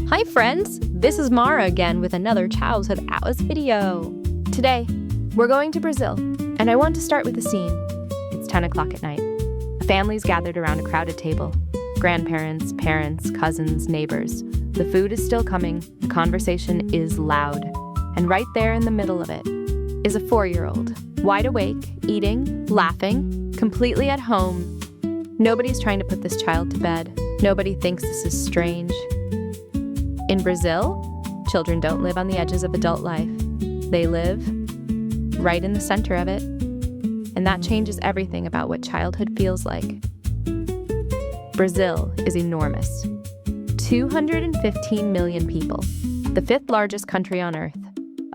Hi friends, this is Mara again with another Childhood Hours video. Today, we're going to Brazil, and I want to start with the scene. It's 10 o'clock at night. A family's gathered around a crowded table. Grandparents, parents, cousins, neighbors. The food is still coming, the conversation is loud. And right there in the middle of it is a 4-year-old, wide awake, eating, laughing, completely at home. Nobody's trying to put this child to bed. Nobody thinks this is strange. In Brazil, children don't live on the edges of adult life. They live right in the center of it. And that changes everything about what childhood feels like. Brazil is enormous. 215 million people, the 5th largest country on Earth.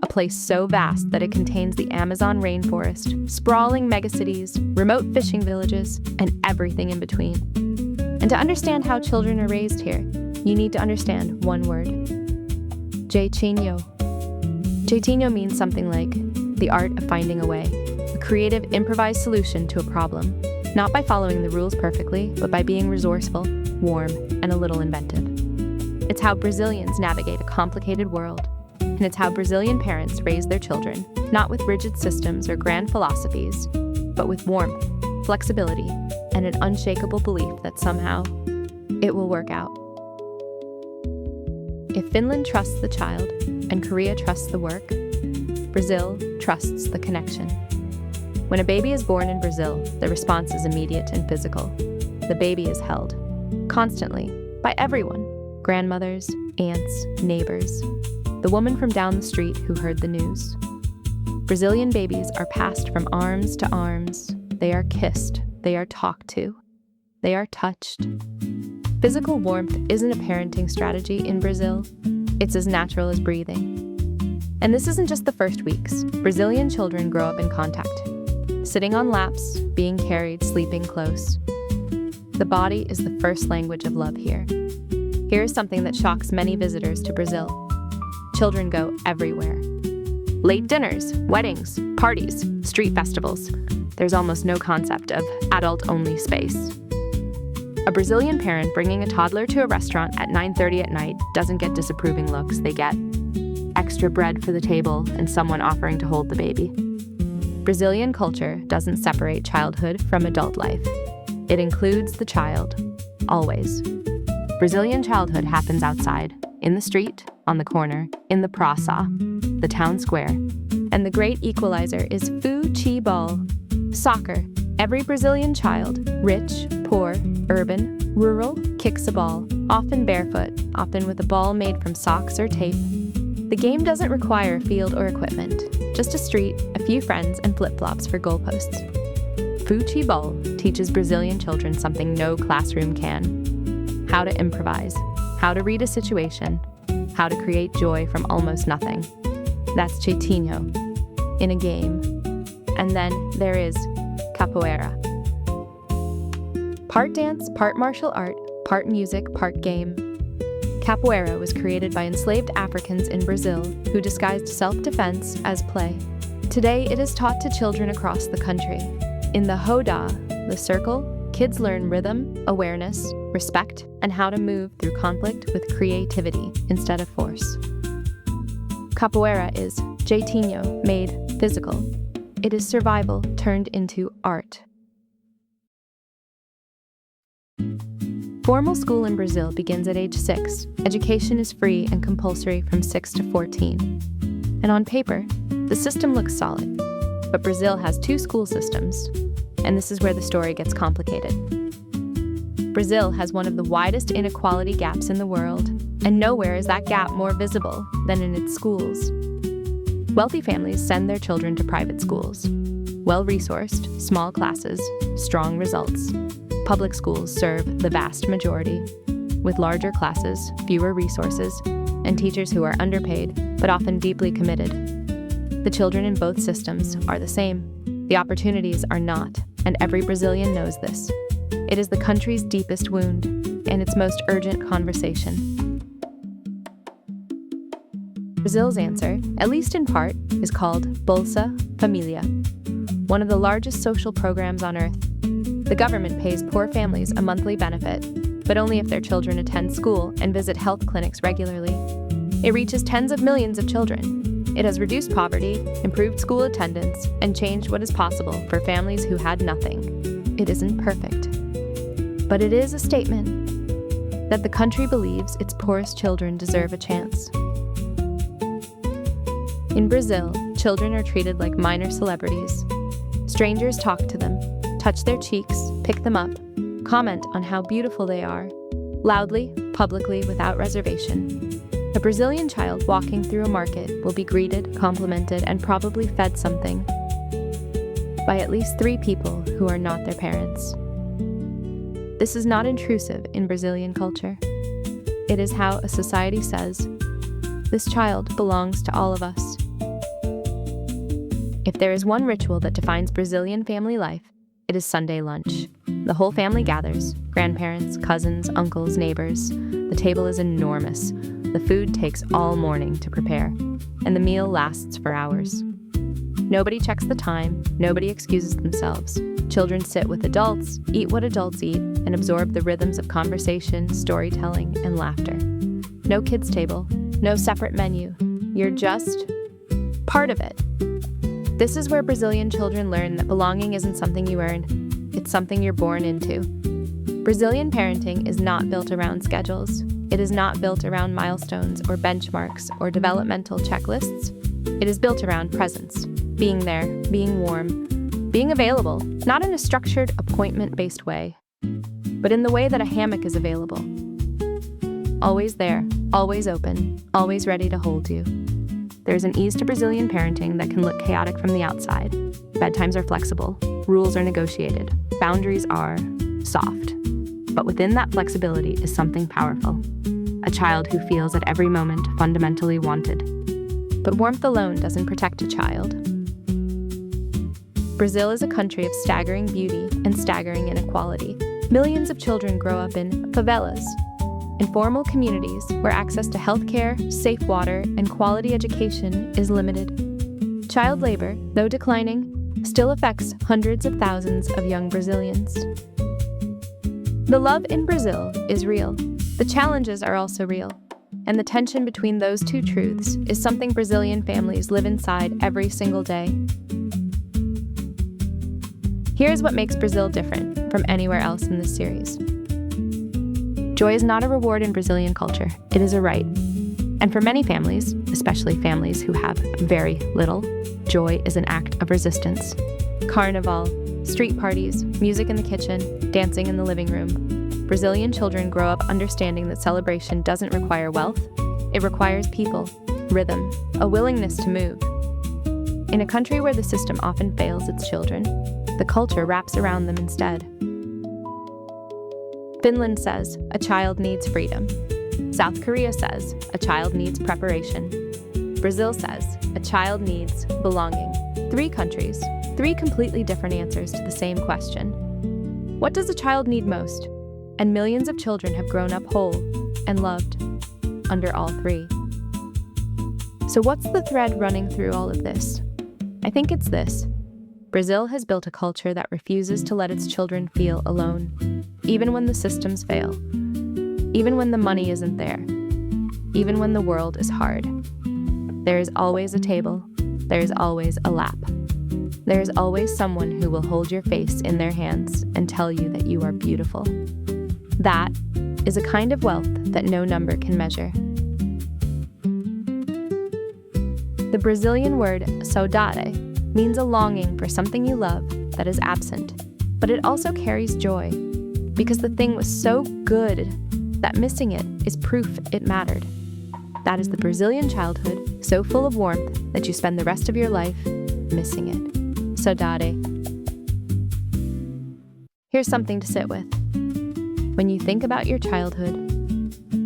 A place so vast that it contains the Amazon rainforest, sprawling megacities, remote fishing villages, and everything in between. And to understand how children are raised here, you need to understand one word. Jeitinho. Jeitinho means something like the art of finding a way, a creative, improvised solution to a problem, not by following the rules perfectly, but by being resourceful, warm, and a little inventive. It's how Brazilians navigate a complicated world, and it's how Brazilian parents raise their children, not with rigid systems or grand philosophies, but with warmth, flexibility, and an unshakable belief that somehow it will work out. If Finland trusts the child and Korea trusts the work, Brazil trusts the connection. When a baby is born in Brazil, the response is immediate and physical. The baby is held, constantly, by everyone, grandmothers, aunts, neighbors, the woman from down the street who heard the news. Brazilian babies are passed from arms to arms. They are kissed. They are talked to. They are touched. Physical warmth isn't a parenting strategy in Brazil. It's as natural as breathing. And this isn't just the first weeks. Brazilian children grow up in contact, sitting on laps, being carried, sleeping close. The body is the first language of love here. Here is something that shocks many visitors to Brazil. Children go everywhere. Late dinners, weddings, parties, street festivals. There's almost no concept of adult-only space. A Brazilian parent bringing a toddler to a restaurant at 9:30 at night doesn't get disapproving looks. They get extra bread for the table and someone offering to hold the baby. Brazilian culture doesn't separate childhood from adult life. It includes the child, always. Brazilian childhood happens outside, in the street, on the corner, in the praça, the town square. And the great equalizer is futebol, soccer. Every Brazilian child, rich, poor, urban, rural, kicks a ball, often barefoot, often with a ball made from socks or tape. The game doesn't require a field or equipment, just a street, a few friends, and flip-flops for goalposts. Futebol teaches Brazilian children something no classroom can. How to improvise, how to read a situation, how to create joy from almost nothing. That's Jeitinho, in a game. And then there is capoeira. Part dance, part martial art, part music, part game. Capoeira was created by enslaved Africans in Brazil who disguised self-defense as play. Today, it is taught to children across the country. In the roda, the circle, kids learn rhythm, awareness, respect, and how to move through conflict with creativity instead of force. Capoeira is Jeitinho made physical. It is survival turned into art. Formal school in Brazil begins at age 6. Education is free and compulsory from 6 to 14. And on paper, the system looks solid. But Brazil has 2 school systems, and this is where the story gets complicated. Brazil has one of the widest inequality gaps in the world, and nowhere is that gap more visible than in its schools. Wealthy families send their children to private schools. Well-resourced, small classes, strong results. Public schools serve the vast majority, with larger classes, fewer resources, and teachers who are underpaid, but often deeply committed. The children in both systems are the same. The opportunities are not, and every Brazilian knows this. It is the country's deepest wound, and its most urgent conversation. Brazil's answer, at least in part, is called Bolsa Familia, one of the largest social programs on Earth. The government pays poor families a monthly benefit, but only if their children attend school and visit health clinics regularly. It reaches tens of millions of children. It has reduced poverty, improved school attendance, and changed what is possible for families who had nothing. It isn't perfect, but it is a statement that the country believes its poorest children deserve a chance. In Brazil, children are treated like minor celebrities. Strangers talk to them, touch their cheeks, pick them up, comment on how beautiful they are, loudly, publicly, without reservation. A Brazilian child walking through a market will be greeted, complimented, and probably fed something by at least 3 people who are not their parents. This is not intrusive in Brazilian culture. It is how a society says, this child belongs to all of us. If there is one ritual that defines Brazilian family life, it is Sunday lunch. The whole family gathers, grandparents, cousins, uncles, neighbors. The table is enormous. The food takes all morning to prepare, and the meal lasts for hours. Nobody checks the time, nobody excuses themselves. Children sit with adults, eat what adults eat, and absorb the rhythms of conversation, storytelling, and laughter. No kids' table, no separate menu. You're just part of it. This is where Brazilian children learn that belonging isn't something you earn, it's something you're born into. Brazilian parenting is not built around schedules. It is not built around milestones or benchmarks or developmental checklists. It is built around presence, being there, being warm, being available, not in a structured, appointment-based way, but in the way that a hammock is available. Always there, always open, always ready to hold you. There's an ease to Brazilian parenting that can look chaotic from the outside. Bedtimes are flexible, rules are negotiated, boundaries are soft. But within that flexibility is something powerful. A child who feels at every moment fundamentally wanted. But warmth alone doesn't protect a child. Brazil is a country of staggering beauty and staggering inequality. Millions of children grow up in favelas, informal communities where access to healthcare, safe water, and quality education is limited. Child labor, though declining, still affects hundreds of thousands of young Brazilians. The love in Brazil is real. The challenges are also real. And the tension between those two truths is something Brazilian families live inside every single day. Here's what makes Brazil different from anywhere else in this series. Joy is not a reward in Brazilian culture, it is a right. And for many families, especially families who have very little, joy is an act of resistance. Carnival, street parties, music in the kitchen, dancing in the living room. Brazilian children grow up understanding that celebration doesn't require wealth, it requires people, rhythm, a willingness to move. In a country where the system often fails its children, the culture wraps around them instead. Finland says, a child needs freedom. South Korea says, a child needs preparation. Brazil says, a child needs belonging. 3 countries, 3 completely different answers to the same question. What does a child need most? And millions of children have grown up whole and loved under all 3. So what's the thread running through all of this? I think it's this. Brazil has built a culture that refuses to let its children feel alone, even when the systems fail, even when the money isn't there, even when the world is hard. There is always a table, there is always a lap. There is always someone who will hold your face in their hands and tell you that you are beautiful. That is a kind of wealth that no number can measure. The Brazilian word saudade means a longing for something you love that is absent, but it also carries joy, because the thing was so good that missing it is proof it mattered. That is the Brazilian childhood, so full of warmth that you spend the rest of your life missing it. Saudade. Here's something to sit with. When you think about your childhood,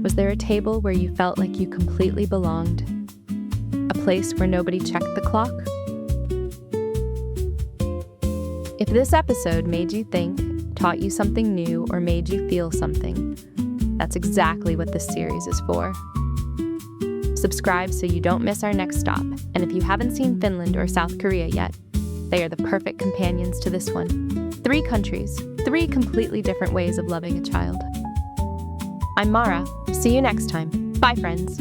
was there a table where you felt like you completely belonged? A place where nobody checked the clock? If this episode made you think, taught you something new, or made you feel something, that's exactly what this series is for. Subscribe so you don't miss our next stop, and if you haven't seen Finland or South Korea yet, they are the perfect companions to this one. 3 countries, 3 completely different ways of loving a child. I'm Mara. See you next time. Bye, friends.